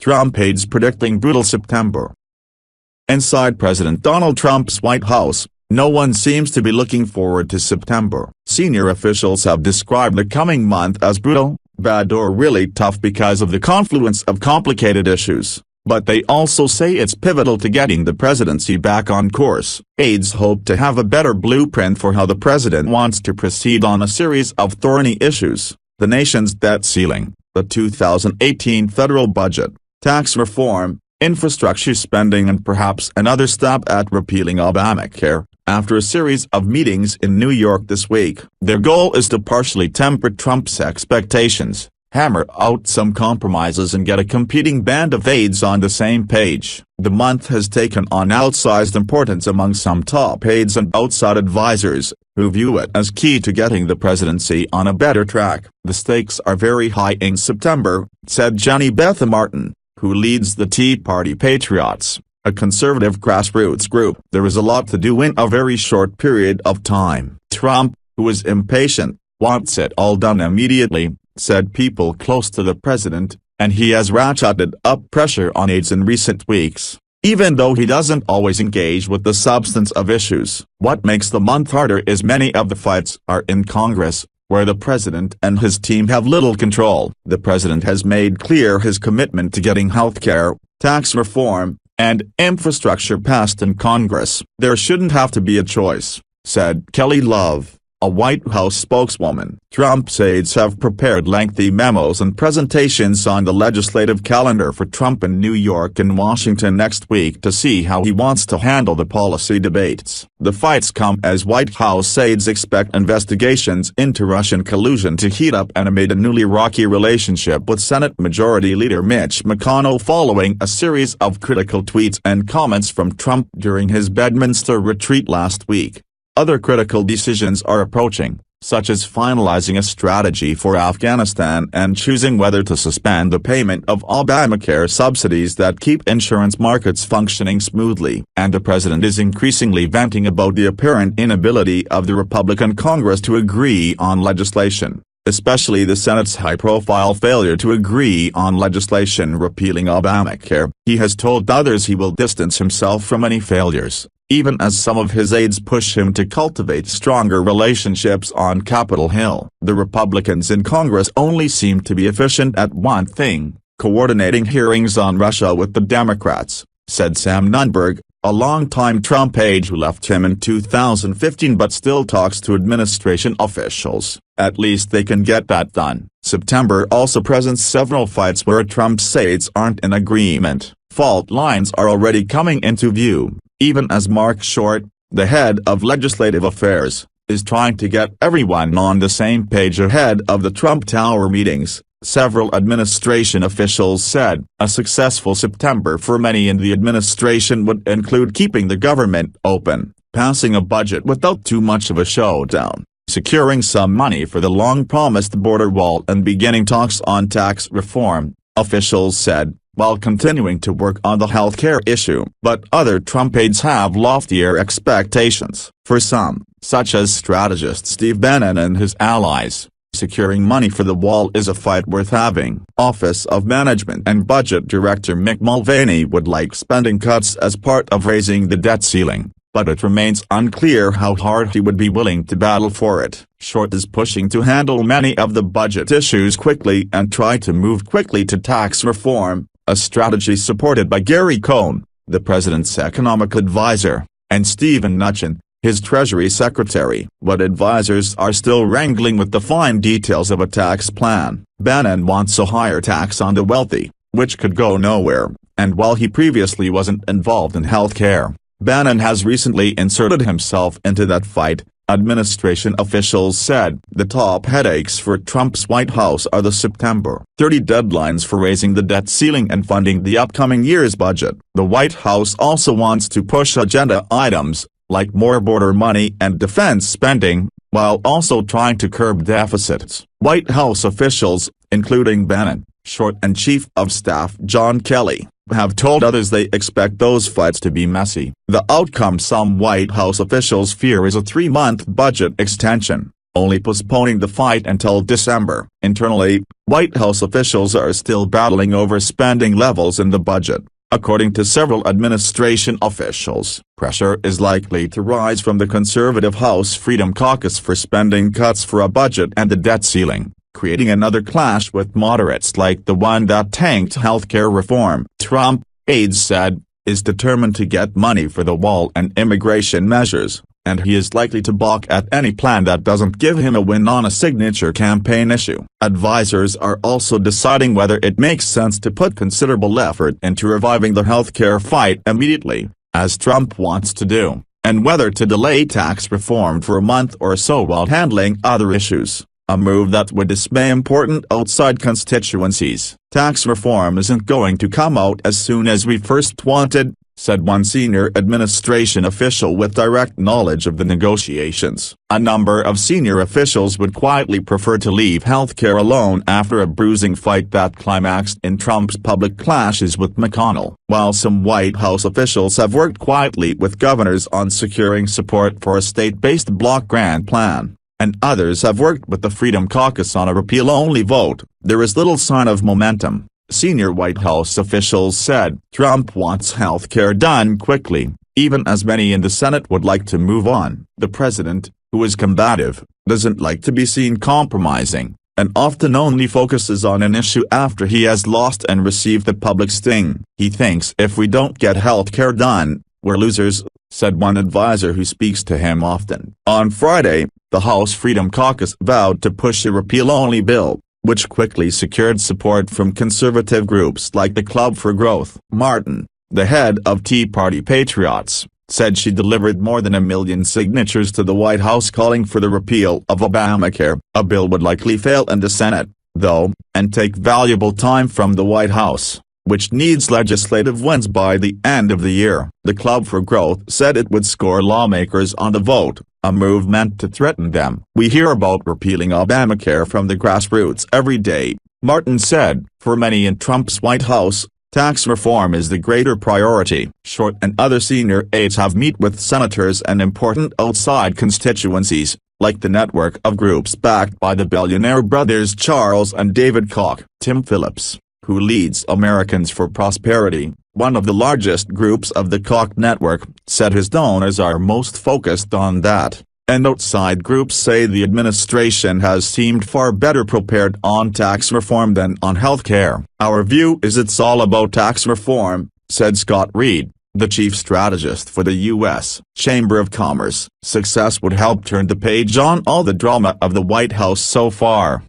Trump aides predicting brutal September. Inside President Donald Trump's White House, no one seems to be looking forward to September. Senior officials have described the coming month as brutal, bad or really tough because of the confluence of complicated issues, but they also say it's pivotal to getting the presidency back on course. Aides hope to have a better blueprint for how the president wants to proceed on a series of thorny issues: the nation's debt ceiling, the 2018 federal budget, tax reform, infrastructure spending and perhaps another stab at repealing Obamacare. After a series of meetings in New York this week, their goal is to partially temper Trump's expectations, hammer out some compromises and get a competing band of aides on the same page. The month has taken on outsized importance among some top aides and outside advisors, who view it as key to getting the presidency on a better track. The stakes are very high in September, said Jenny Beth Martin, who leads the Tea Party Patriots, a conservative grassroots group. There is a lot to do in a very short period of time. Trump, who is impatient, wants it all done immediately, said people close to the president, and he has ratcheted up pressure on aides in recent weeks, even though he doesn't always engage with the substance of issues. What makes the month harder is many of the fights are in Congress, where the president and his team have little control. The president has made clear his commitment to getting healthcare, tax reform, and infrastructure passed in Congress. There shouldn't have to be a choice, said Kelly Love, a White House spokeswoman. Trump's aides have prepared lengthy memos and presentations on the legislative calendar for Trump in New York and Washington next week to see how he wants to handle the policy debates. The fights come as White House aides expect investigations into Russian collusion to heat up and amid a newly rocky relationship with Senate Majority Leader Mitch McConnell following a series of critical tweets and comments from Trump during his Bedminster retreat last week. Other critical decisions are approaching, such as finalizing a strategy for Afghanistan and choosing whether to suspend the payment of Obamacare subsidies that keep insurance markets functioning smoothly. And the president is increasingly venting about the apparent inability of the Republican Congress to agree on legislation, especially the Senate's high-profile failure to agree on legislation repealing Obamacare. He has told others he will distance himself from any failures, even as some of his aides push him to cultivate stronger relationships on Capitol Hill. The Republicans in Congress only seem to be efficient at one thing: coordinating hearings on Russia with the Democrats, said Sam Nunberg, a longtime Trump aide who left him in 2015 but still talks to administration officials. At least they can get that done. September also presents several fights where Trump's aides aren't in agreement. Fault lines are already coming into view, even as Mark Short, the head of legislative affairs, is trying to get everyone on the same page ahead of the Trump Tower meetings. Several administration officials said a successful September for many in the administration would include keeping the government open, passing a budget without too much of a showdown, securing some money for the long-promised border wall and beginning talks on tax reform, officials said, while continuing to work on the healthcare issue. But other Trump aides have loftier expectations. For some, such as strategist Steve Bannon and his allies, securing money for the wall is a fight worth having. Office of Management and Budget Director Mick Mulvaney would like spending cuts as part of raising the debt ceiling, but it remains unclear how hard he would be willing to battle for it. Short is pushing to handle many of the budget issues quickly and try to move quickly to tax reform, a strategy supported by Gary Cohn, the president's economic advisor, and Stephen Mnuchin, his Treasury Secretary. But advisors are still wrangling with the fine details of a tax plan. Bannon wants a higher tax on the wealthy, which could go nowhere, and while he previously wasn't involved in health care, Bannon has recently inserted himself into that fight. Administration officials said the top headaches for Trump's White House are the September 30 deadlines for raising the debt ceiling and funding the upcoming year's budget. The White House also wants to push agenda items, like more border money and defense spending, while also trying to curb deficits. White House officials, including Bannon, Short and Chief of Staff John Kelly, have told others they expect those fights to be messy. The outcome some White House officials fear is a 3-month budget extension, only postponing the fight until December. Internally, White House officials are still battling over spending levels in the budget. According to several administration officials, pressure is likely to rise from the conservative House Freedom Caucus for spending cuts for a budget and the debt ceiling, creating another clash with moderates like the one that tanked healthcare reform. Trump, aides said, is determined to get money for the wall and immigration measures, and he is likely to balk at any plan that doesn't give him a win on a signature campaign issue. Advisors are also deciding whether it makes sense to put considerable effort into reviving the healthcare fight immediately, as Trump wants to do, and whether to delay tax reform for a month or so while handling other issues, a move that would dismay important outside constituencies. Tax reform isn't going to come out as soon as we first wanted, said one senior administration official with direct knowledge of the negotiations. A number of senior officials would quietly prefer to leave healthcare alone after a bruising fight that climaxed in Trump's public clashes with McConnell. While some White House officials have worked quietly with governors on securing support for a state-based block grant plan, and others have worked with the Freedom Caucus on a repeal-only vote, there is little sign of momentum. Senior White House officials said Trump wants health care done quickly, even as many in the Senate would like to move on. The president, who is combative, doesn't like to be seen compromising, and often only focuses on an issue after he has lost and received the public sting. He thinks if we don't get health care done, we're losers, said one advisor who speaks to him often. On Friday, the House Freedom Caucus vowed to push a repeal-only bill, which quickly secured support from conservative groups like the Club for Growth. Martin, the head of Tea Party Patriots, said she delivered more than 1 million signatures to the White House calling for the repeal of Obamacare. A bill would likely fail in the Senate, though, and take valuable time from the White House, which needs legislative wins by the end of the year. The Club for Growth said it would score lawmakers on the vote, a move meant to threaten them. We hear about repealing Obamacare from the grassroots every day, Martin said. For many in Trump's White House, tax reform is the greater priority. Short and other senior aides have met with senators and important outside constituencies, like the network of groups backed by the billionaire brothers Charles and David Koch. Tim Phillips, who leads Americans for Prosperity, one of the largest groups of the Koch network, said his donors are most focused on that, and outside groups say the administration has seemed far better prepared on tax reform than on health care. Our view is it's all about tax reform, said Scott Reed, the chief strategist for the U.S. Chamber of Commerce. Success would help turn the page on all the drama of the White House so far.